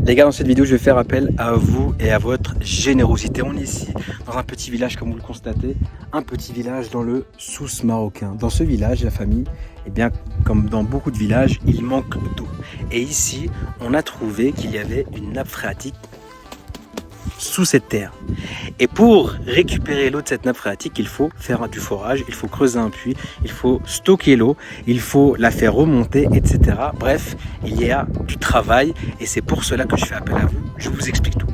Les gars, dans cette vidéo, je vais faire appel à vous et à votre générosité. On est ici dans un petit village, comme vous le constatez, un petit village dans le Souss marocain. Dans ce village, la famille, eh bien, comme dans beaucoup de villages, il manque d'eau. Et ici, on a trouvé qu'il y avait une nappe phréatique sous cette terre. Et pour récupérer l'eau de cette nappe phréatique, il faut faire du forage, il faut creuser un puits, il faut stocker l'eau, il faut la faire remonter, etc. Bref, il y a du travail et c'est pour cela que je fais appel à vous. Je vous explique tout.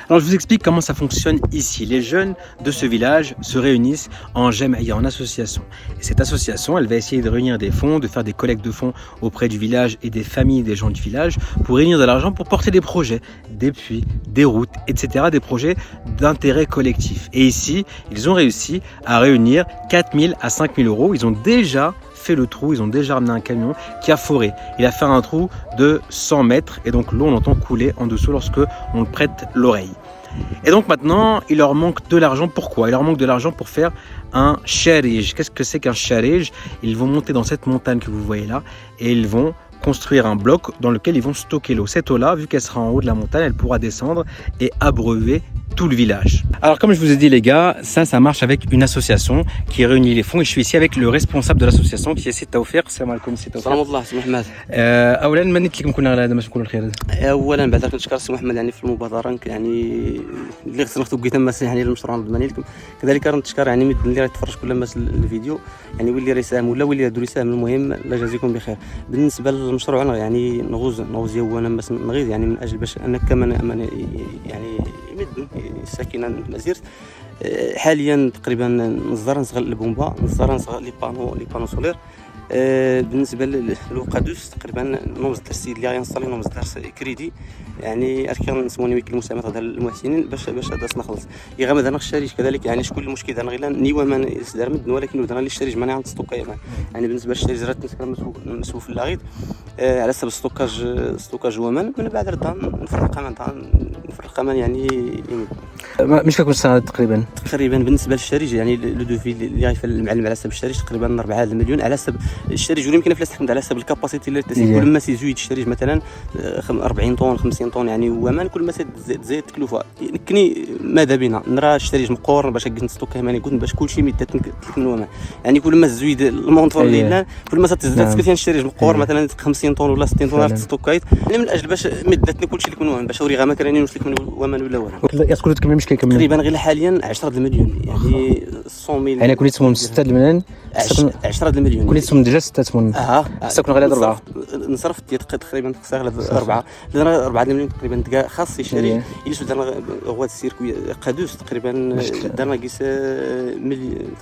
Alors je vous explique comment ça fonctionne ici. Les jeunes de ce village se réunissent en Jamaïa, en association. Et cette association, elle va essayer de réunir des fonds, de faire des collectes de fonds auprès du village et des familles des gens du village pour réunir de l'argent pour porter des projets, des puits, des routes, etc. Des projets d'intérêt collectif. Et ici, ils ont réussi à réunir 4 000 à 5 000 euros. Ils ont déjà fait le trou, ils ont déjà ramené un camion qui a foré. Il a fait un trou de 100 mètres et donc l'eau on entend couler en dessous lorsque on le prête l'oreille. Et donc maintenant, il leur manque de l'argent. Pourquoi? Il leur manque de l'argent pour faire un charige. Qu'est-ce que c'est qu'un charige? Ils vont monter dans cette montagne que vous voyez là et ils vont construire un bloc dans lequel ils vont stocker l'eau. Cette eau-là, vu qu'elle sera en haut de la montagne, elle pourra descendre et abreuver tout le village. Alors comme je vous ai dit les gars, ça marche avec une association qui réunit les fonds et je suis ici avec le responsable de l'association qui est Sidi Taoufik. Salam alaikum Sidi Taoufik. سلام الله سي محمد. اولا منيت لكم كنا على هذا باش نكون الخير هذا. اولا بعد كنشكر سي محمد يعني في المبادره يعني اللي خصنا قيت ماس يعني المشروع نضمن لكم كذلك نتشكر يعني مد اللي راه يتفرج كل ماس الفيديو يعني واللي راه يساهم ولا واللي يدير يساهم المهم الله يجازيكم بخير. بالنسبه للمشروع يعني نغوز هو انا باش نغيظ يعني من اجل باش انا كمان يعني يمد الساكنه المزيرت حاليا تقريبا نصغر البومبا نصغر لي بانو سولير. بالنسبه للوقادوس تقريبا نوز درسي اللي غينصلي نوز درس كريدي يعني اركان نسموني ويك المساهمات هذا المحسنين باش هذا نخلص يغام هذا الشريج كذلك يعني شكون المشكل هذا غير نيوا ما يصدر مدن ولكن ودنا لي الشريج ماني عند ستوكاي يعني بالنسبه للشريج راه مسؤول في اللاغيط على حسب ستوكاج هو من بعد راه نفرق من يعني مش كنكون سنه تقريبا بالنسبه للشريج يعني لو دوفي اللي غيفعل المعلم على حسب الشريج تقريبا 4 مليون على حسب الشريج يمكن فلاس تحكم على حسب الكاباسيتي اللي تسيب كل ما سيزيد الشريج مثلا 40 طن 50 طن يعني ومان كل ما تزيد تكلفه يمكنني ماذا بينا نرى الشريج مقور باش نستوكه ماني قلت باش كلشي مدات من ومان يعني كل ما تزيد المونطور اللي كل ما تزيد تسكت الشريج مقور مثلا 50 طن ولا 60 طن تستوكايت من اجل باش مداتنا كلشي اللي كون ومان باش وري غا ما كراني نوصلك من ومان ولا والو يقولوا لك مش كيكمل تقريبا غير حاليا 10 مليون يعني 100,000 يعني كل اسمهم 6 مليون 10 مليون كل اسمهم ديجا 6 مليون سكن غير 4 نصرف تقريبا تقصير 4 مليون تقريبا تلقى خاص يشري يلبس درنا هو السيركوي قادوس تقريبا درنا قيس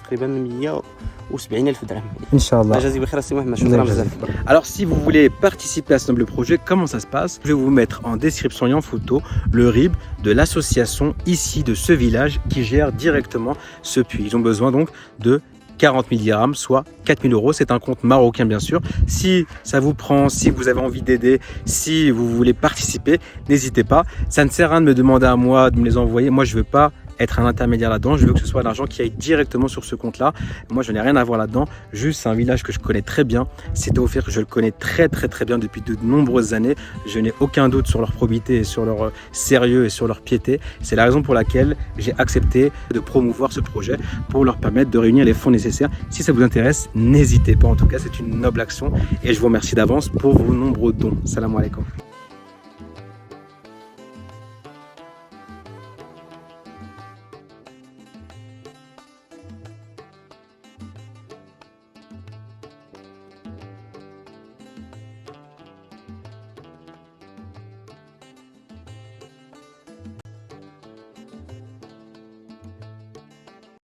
تقريبا 170,000 درهم ان شاء الله. جازي بخير سي محمد شكرا بزاف. Alors si vous voulez participer à ce noble projet, comment ça se passe? Je vais vous mettre en description et en photo le RIB de l'association ici de ce village qui gère directement ce puits. Ils ont besoin donc de 40 000 dirhams, soit 4 000 euros. C'est un compte marocain, bien sûr. Si ça vous prend, si vous avez envie d'aider, si vous voulez participer, n'hésitez pas. Ça ne sert à rien de me demander à moi de me les envoyer. Moi, je ne veux pas être un intermédiaire là-dedans. Je veux que ce soit l'argent qui aille directement sur ce compte-là. Moi, je n'ai rien à voir là-dedans. Juste, c'est un village que je connais très bien. C'est offert que je le connais très bien depuis de nombreuses années. Je n'ai aucun doute sur leur probité et sur leur sérieux et sur leur piété. C'est la raison pour laquelle j'ai accepté de promouvoir ce projet pour leur permettre de réunir les fonds nécessaires. Si ça vous intéresse, n'hésitez pas. En tout cas, c'est une noble action et je vous remercie d'avance pour vos nombreux dons. Salam alaikum.